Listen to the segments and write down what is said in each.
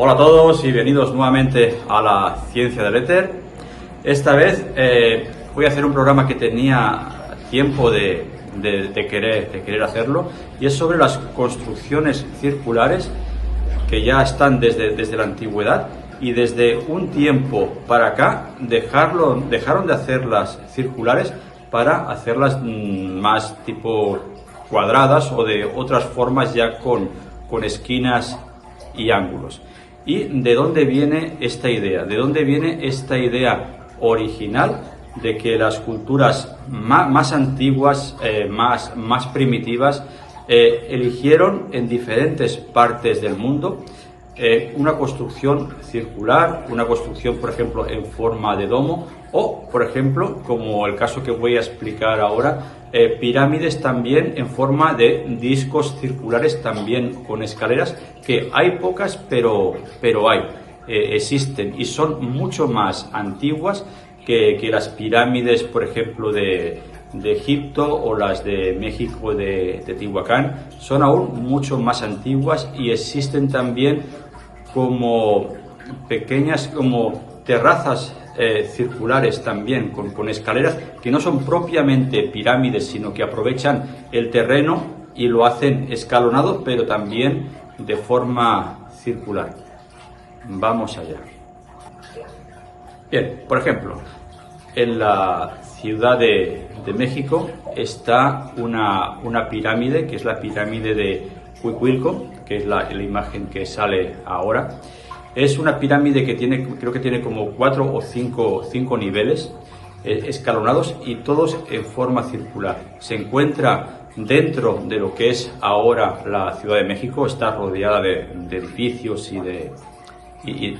Hola a todos y bienvenidos nuevamente a la Ciencia del Éter. Esta vez voy a hacer un programa que tenía tiempo de querer hacerlo, y es sobre las construcciones circulares que ya están desde la antigüedad, y desde un tiempo para acá dejaron de hacerlas circulares para hacerlas más tipo cuadradas o de otras formas ya con esquinas y ángulos. ¿Y de dónde viene esta idea? ¿De dónde viene esta idea original de que las culturas más antiguas, más primitivas, eligieron en diferentes partes del mundo una construcción circular, una construcción, por ejemplo, en forma de domo, o, por ejemplo, como el caso que voy a explicar ahora, pirámides también en forma de discos circulares, también con escaleras, que hay pocas, pero hay, existen, y son mucho más antiguas que las pirámides, por ejemplo, de Egipto, o las de México, de Teotihuacán. Son aún mucho más antiguas, y existen también como pequeñas, como terrazas circulares también con escaleras, que no son propiamente pirámides, sino que aprovechan el terreno y lo hacen escalonado, pero también de forma circular. Vamos allá. Bien, por ejemplo, en la Ciudad de México está una pirámide, que es la pirámide de Cuicuilco, que es la imagen que sale ahora. Es una pirámide que creo que tiene como 4 o 5 niveles escalonados, y todos en forma circular. Se encuentra dentro de lo que es ahora la Ciudad de México, está rodeada de edificios y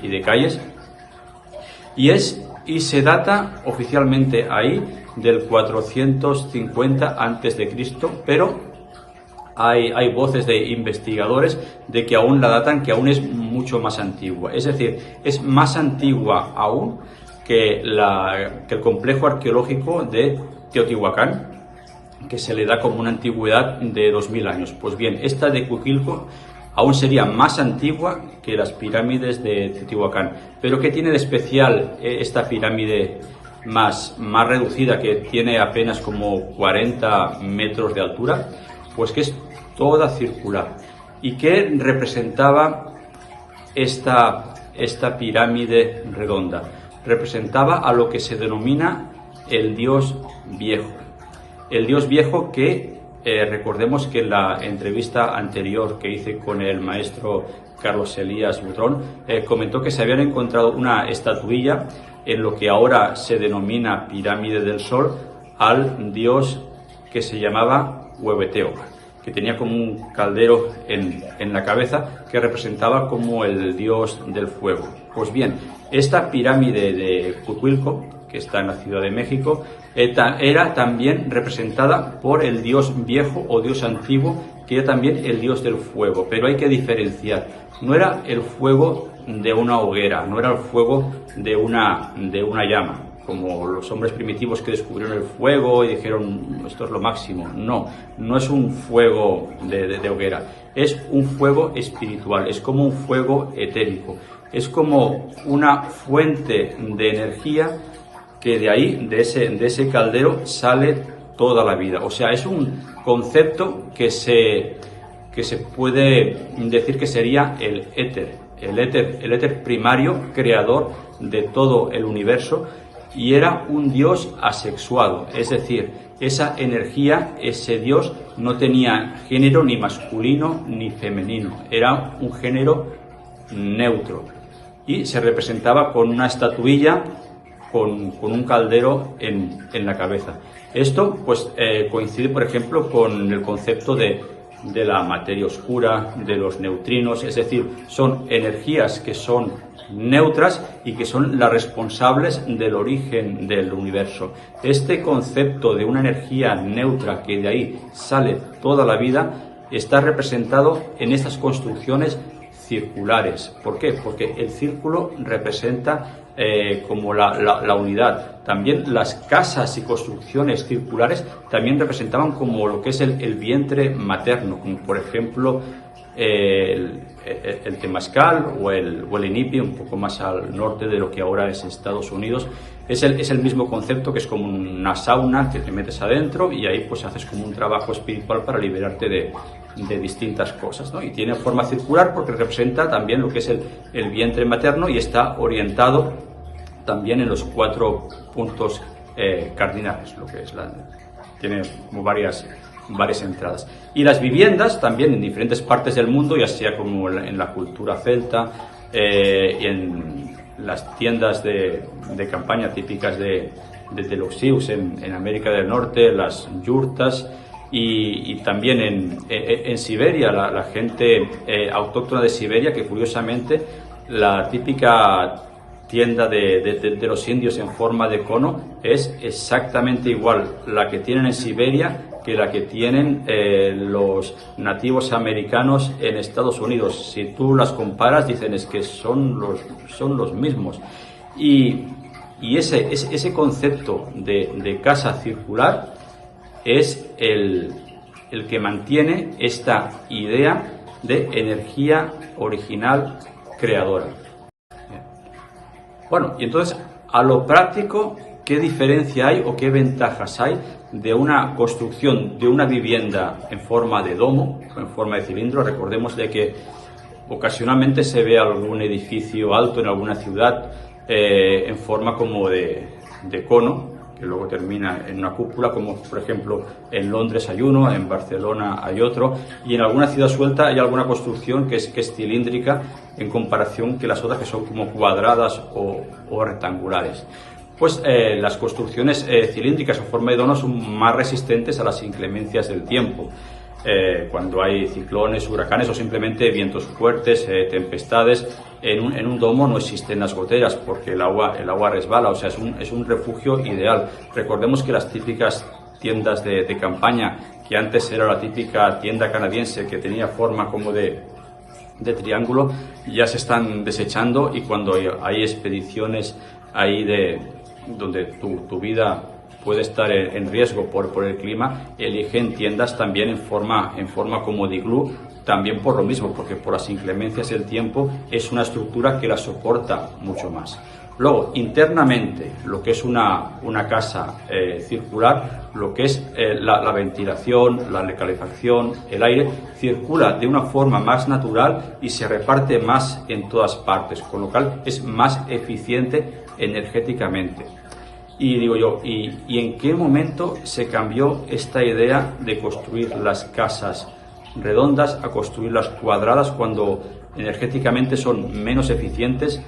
de calles, y se data oficialmente ahí del 450 a.C., pero hay voces de investigadores de que aún la datan, que aún es mucho más antigua. Es decir, es más antigua aún que el complejo arqueológico de Teotihuacán, que se le da como una antigüedad de 2000 años. Pues bien, esta de Cuicuilco aún sería más antigua que las pirámides de Teotihuacán. Pero ¿qué tiene de especial esta pirámide más reducida, que tiene apenas como 40 metros de altura? Pues que es toda circular. ¿Y qué representaba esta pirámide redonda? Representaba a lo que se denomina el Dios Viejo. El Dios Viejo que, recordemos que en la entrevista anterior que hice con el maestro Carlos Elías Butrón, comentó que se habían encontrado una estatuilla en lo que ahora se denomina Pirámide del Sol al dios que se llamaba Huehueteotl, que tenía como un caldero en la cabeza, que representaba como el dios del fuego. Pues bien, esta pirámide de Cuicuilco, que está en la Ciudad de México, era también representada por el dios viejo o dios antiguo, que era también el dios del fuego. Pero hay que diferenciar: no era el fuego de una hoguera, no era el fuego de una llama, como los hombres primitivos que descubrieron el fuego y dijeron esto es lo máximo. No es un fuego de hoguera, es un fuego espiritual, es como un fuego etérico, es como una fuente de energía que de ahí, de ese caldero, sale toda la vida. O sea, es un concepto que se puede decir que sería el éter primario, creador de todo el universo. Y era un dios asexuado, es decir, esa energía, ese dios no tenía género ni masculino ni femenino, era un género neutro, y se representaba con una estatuilla con un caldero en la cabeza. Esto pues coincide, por ejemplo, con el concepto de la materia oscura, de los neutrinos, es decir, son energías que son neutras y que son las responsables del origen del universo. Este concepto de una energía neutra, que de ahí sale toda la vida, está representado en estas construcciones circulares. ¿Por qué? Porque el círculo representa como la unidad. También las casas y construcciones circulares también representaban como lo que es el vientre materno, como por ejemplo el temazcal o el inipi, un poco más al norte de lo que ahora es Estados Unidos. Es el mismo concepto, que es como una sauna que te metes adentro y ahí pues haces como un trabajo espiritual para liberarte de distintas cosas, ¿no? Y tiene forma circular porque representa también lo que es el vientre materno y está orientado también en los 4 puntos cardinales, lo que es tiene como varias entradas. Y las viviendas también en diferentes partes del mundo, ya sea como en la cultura celta, y en las tiendas de campaña típicas de los Sioux en América del Norte, las yurtas, y también en Siberia, la gente autóctona de Siberia, que curiosamente la típica tienda de los indios en forma de cono es exactamente igual la que tienen en Siberia que la que tienen los nativos americanos en Estados Unidos. Si tú las comparas, dicen es que son los mismos. Y ese concepto de casa circular es el que mantiene esta idea de energía original creadora. Bueno, y entonces, a lo práctico, ¿qué diferencia hay o qué ventajas hay de una construcción de una vivienda en forma de domo, en forma de cilindro? Recordemos de que ocasionalmente se ve algún edificio alto en alguna ciudad en forma como de cono, que luego termina en una cúpula, como por ejemplo en Londres hay uno, en Barcelona hay otro, y en alguna ciudad suelta hay alguna construcción que es cilíndrica en comparación que las otras que son como cuadradas o rectangulares. Pues las construcciones cilíndricas en forma de dono son más resistentes a las inclemencias del tiempo. Cuando hay ciclones, huracanes o simplemente vientos fuertes, tempestades, en un domo no existen las goteras porque el agua resbala, o sea, es un refugio ideal. Recordemos que las típicas tiendas de campaña, que antes era la típica tienda canadiense que tenía forma como de triángulo, ya se están desechando, y cuando hay expediciones ahí donde tu vida puede estar en riesgo por el clima, eligen tiendas también en forma como de iglú, también por lo mismo, porque por las inclemencias del tiempo es una estructura que la soporta mucho más. Luego, internamente, lo que es una casa circular, lo que es la ventilación, la calefacción, el aire, circula de una forma más natural y se reparte más en todas partes, con lo cual es más eficiente energéticamente. Y digo yo, ¿y en qué momento se cambió esta idea de construir las casas redondas a construir las cuadradas cuando energéticamente son menos eficientes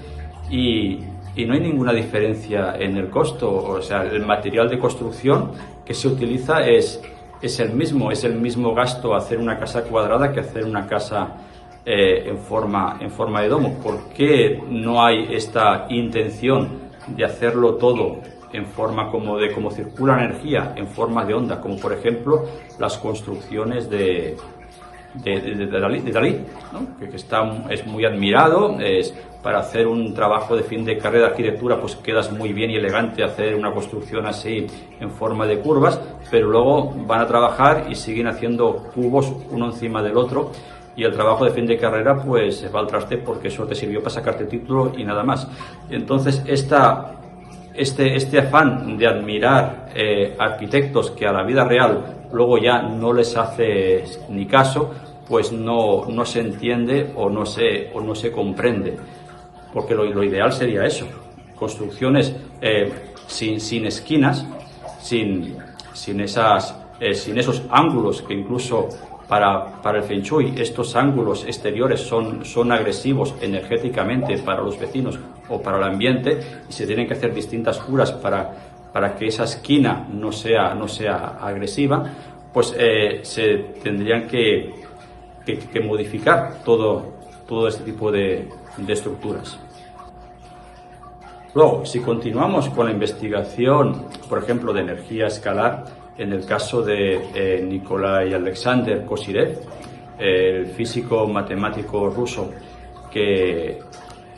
y no hay ninguna diferencia en el costo? O sea, el material de construcción que se utiliza es el mismo gasto hacer una casa cuadrada que hacer una casa en forma de domo. ¿Por qué no hay esta intención de hacerlo todo en forma como circula la energía, en forma de onda, como por ejemplo las construcciones de Dalí, ¿no? que es muy admirado? Para hacer un trabajo de fin de carrera de arquitectura, pues quedas muy bien y elegante hacer una construcción así en forma de curvas, pero luego van a trabajar y siguen haciendo cubos uno encima del otro, y el trabajo de fin de carrera pues se va al traste porque eso te sirvió para sacarte el título y nada más. Entonces este afán de admirar arquitectos que a la vida real luego ya no les hace ni caso, pues no se entiende o no se comprende, porque lo ideal sería eso: construcciones sin esquinas, sin esos ángulos que incluso para el Feng Shui estos ángulos exteriores son agresivos energéticamente para los vecinos o para el ambiente, y se tienen que hacer distintas curas para que esa esquina no sea agresiva. Pues se tendrían que modificar todo este tipo de estructuras. Luego, si continuamos con la investigación, por ejemplo, de energía escalar, en el caso de Nikolai Alexander Kozyrev, el físico matemático ruso, que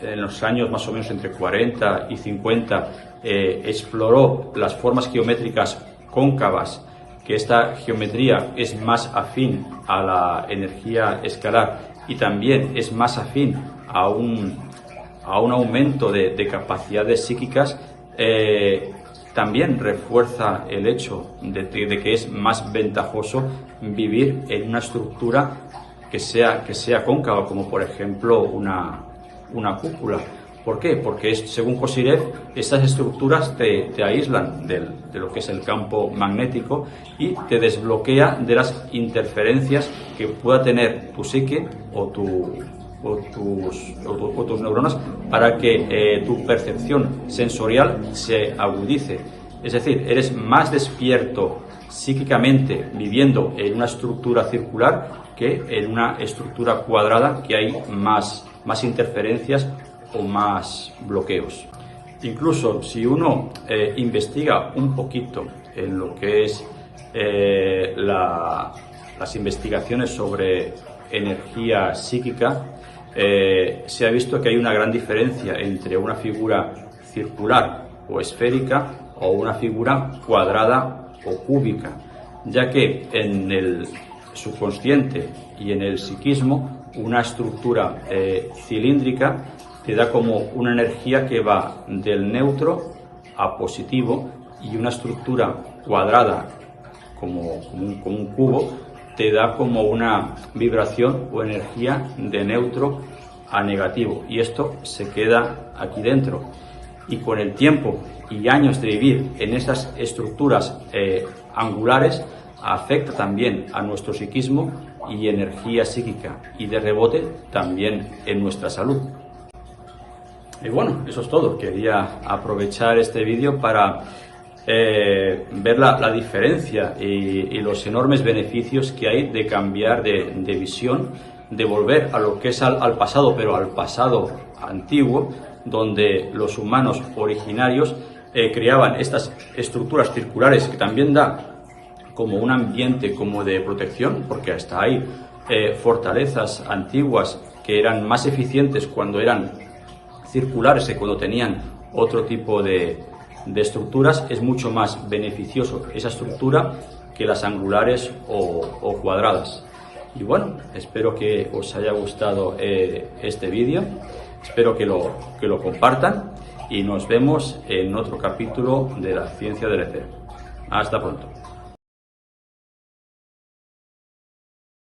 en los años más o menos entre 40 y 50 exploró las formas geométricas cóncavas, que esta geometría es más afín a la energía escalar y también es más afín a un aumento de capacidades psíquicas, también refuerza el hecho de que es más ventajoso vivir en una estructura que sea cóncava, como por ejemplo una cúpula. ¿Por qué? Porque según Kozyrev, estas estructuras te aíslan de lo que es el campo magnético y te desbloquea de las interferencias que pueda tener tu psique o tus neuronas, para que tu percepción sensorial se agudice. Es decir, eres más despierto psíquicamente viviendo en una estructura circular que en una estructura cuadrada, que hay más interferencias o más bloqueos. Incluso si uno investiga un poquito en lo que es las investigaciones sobre energía psíquica, se ha visto que hay una gran diferencia entre una figura circular o esférica o una figura cuadrada o cúbica, ya que en el subconsciente y en el psiquismo una estructura cilíndrica te da como una energía que va del neutro a positivo, y una estructura cuadrada como un cubo te da como una vibración o energía de neutro a negativo, y esto se queda aquí dentro. Y con el tiempo y años de vivir en esas estructuras angulares, afecta también a nuestro psiquismo y energía psíquica, y de rebote también en nuestra salud. Y bueno, eso es todo. Quería aprovechar este vídeo para ver la diferencia y los enormes beneficios que hay de cambiar de visión, de volver a lo que es al pasado, pero al pasado antiguo, donde los humanos originarios creaban estas estructuras circulares, que también da como un ambiente como de protección, porque hasta hay fortalezas antiguas que eran más eficientes cuando eran circulares que cuando tenían otro tipo de estructuras. Es mucho más beneficioso esa estructura que las angulares o cuadradas. Y bueno, espero que os haya gustado este vídeo, espero que lo compartan, y nos vemos en otro capítulo de la ciencia del ETher. Hasta pronto.